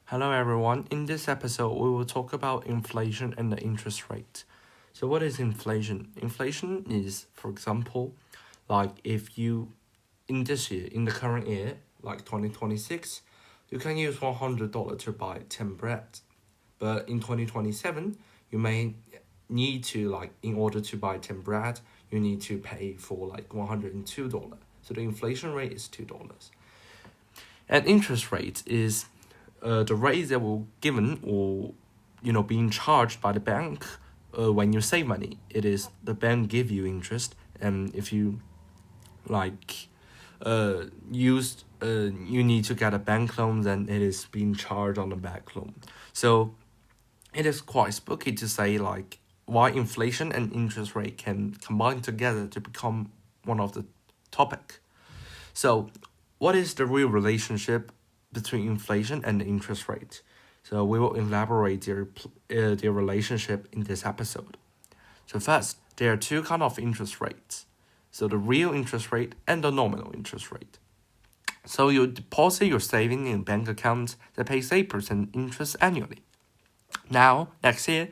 Hello everyone. In this episode, we will talk about inflation and the interest rate. So what is inflation? Inflation is, for example, like if you in this year, in the current year, like 2026, you can use $100 to buy 10 bread. But in 2027, you may need to like in order to buy 10 bread, you need to pay for like $102. So the inflation rate is $2. And interest rate is the rate that will given or being charged by the bank when you save money. It is the bank give you interest, and if you like you need to get a bank loan, then it is being charged on the bank loan. So it is quite spooky to say like why inflation and interest rate can combine together to become one of the topic. So what is the real relationship between inflation and the interest rate? So we will elaborate their relationship in this episode. So first, there are two kind of interest rates. So the real interest rate and the nominal interest rate. So you deposit your saving in bank account that pays 8% interest annually. Now, next year,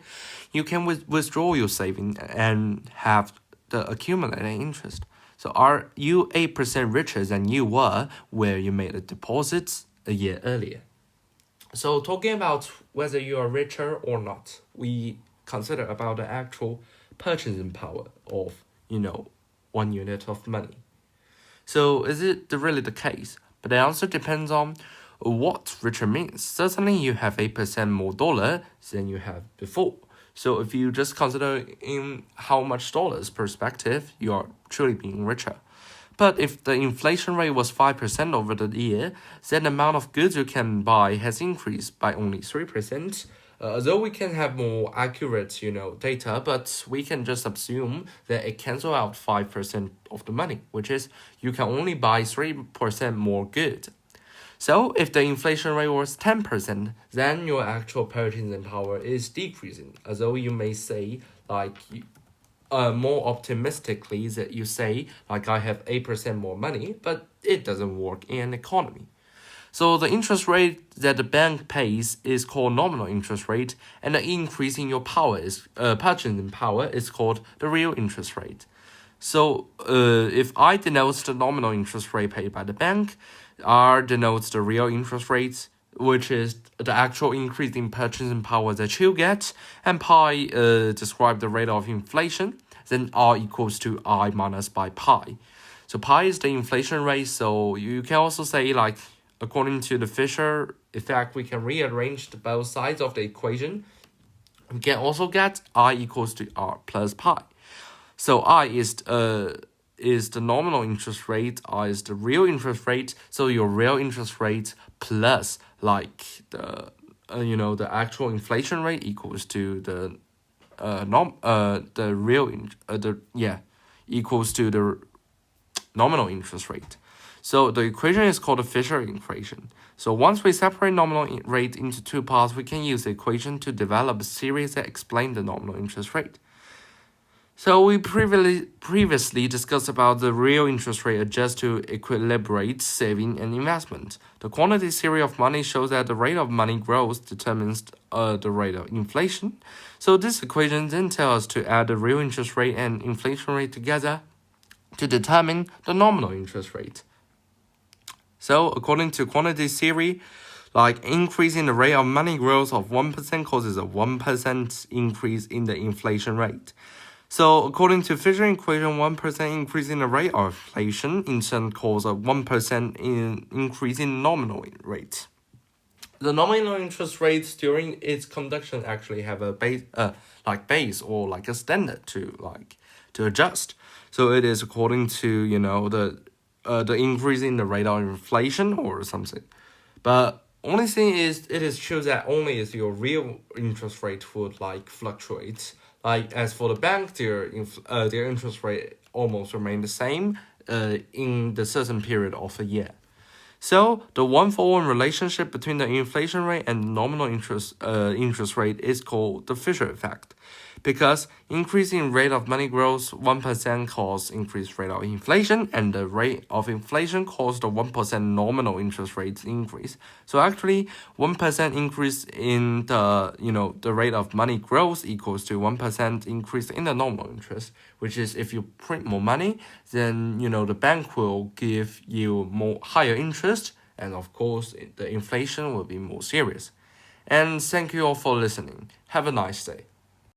you can withdraw your saving and have the accumulated interest. So are you 8% richer than you were where you made the deposits a year earlier? So talking about whether you are richer or not, we consider about the actual purchasing power of, 1 unit of money. So is it really the case? But the answer depends on what richer means. Certainly you have 8% more dollar than you have before. So if you just consider in how much dollars perspective, you are truly being richer. But if the inflation rate was 5% over the year, then the amount of goods you can buy has increased by only 3%. Although we can have more accurate, data, but we can just assume that it cancels out 5% of the money, which is you can only buy 3% more good. So if the inflation rate was 10%, then your actual purchasing power is decreasing. Although you may say like more optimistically that you say like I have 8% more money, but it doesn't work in an economy. So the interest rate that the bank pays is called nominal interest rate, and the increase in your power is purchasing power is called the real interest rate. So if I denote the nominal interest rate paid by the bank, R denotes the real interest rate, which is the actual increase in purchasing power that you get, and pi describe the rate of inflation, then R equals to I minus by pi. So pi is the inflation rate, so you can also say like according to the Fisher effect, we can rearrange the both sides of the equation. We can also get I equals to R plus pi. So I is the nominal interest rate, I is the real interest rate. So your real interest rate plus like the actual inflation rate equals to the equals to the nominal interest rate. So the equation is called the Fisher equation. So once we separate nominal rate into two parts, we can use the equation to develop a series that explain the nominal interest rate. So we previously discussed about the real interest rate adjust to equilibrate saving and investment. The quantity theory of money shows that the rate of money growth determines the rate of inflation. So this equation then tells us to add the real interest rate and inflation rate together to determine the nominal interest rate. So according to quantity theory, like increasing the rate of money growth of 1% causes a 1% increase in the inflation rate. So according to Fisher equation, 1% increase in the rate of inflation in turn causes a 1% increase in nominal rate. The nominal interest rate during its conduction actually have a base or like a standard to adjust. So it is according to the increase in the rate of inflation or something. But only thing is it is true that only is your real interest rate would like fluctuate. Like as for the bank, their interest rate almost remain the same in the certain period of a year. So the 1-for-1 relationship between the inflation rate and the nominal interest rate is called the Fisher effect. because increasing rate of money growth 1% cause increased rate of inflation, and the rate of inflation caused the 1% nominal interest rate increase. So actually 1% increase in the rate of money growth equals to 1% increase in the nominal interest, which is if you print more money, then the bank will give you more higher interest, and of course the inflation will be more serious. And thank you all for listening. Have a nice day.